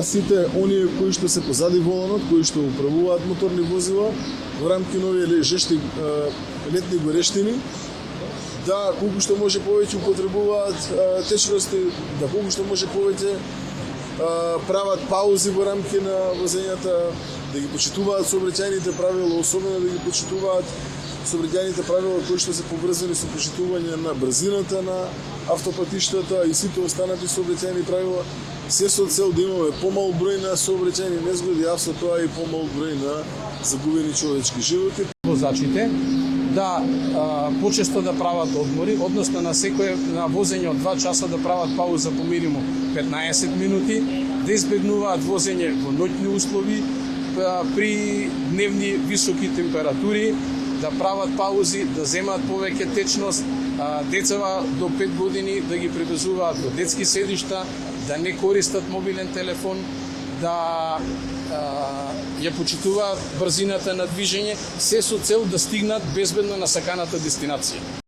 Сите оние кои што се позади воланот, кои што управуваат моторни возила во рамки на овие жешти летни горештини, да колку што може повеќе употребуваат течности, да колку што може повеќе прават паузи во рамки на возењата, да ги почитуваат сообраќајните правила, особено да ги почитуваат сообраќајните правила кои што се поврзани со почитување на брзината на автопатиштата и сите останати сообраќајни правила, се со цел да имаме помал број на сообраќајни незгоди, а со тоа и помал број на загубени човечки животи. Возачите да почесто да прават одмори, односно на секое на возење од 2 часа да прават пауза по минимум 15 минути, да избегнуваат возење во ноќни услови при дневни високи температури, да прават паузи, да земаат повеќе течност, децава до 5 години да ги привезуваат до детски седишта, да не користат мобилен телефон, да ја почитуваат брзината на движење, се со цел да стигнат безбедно на саканата дестинација.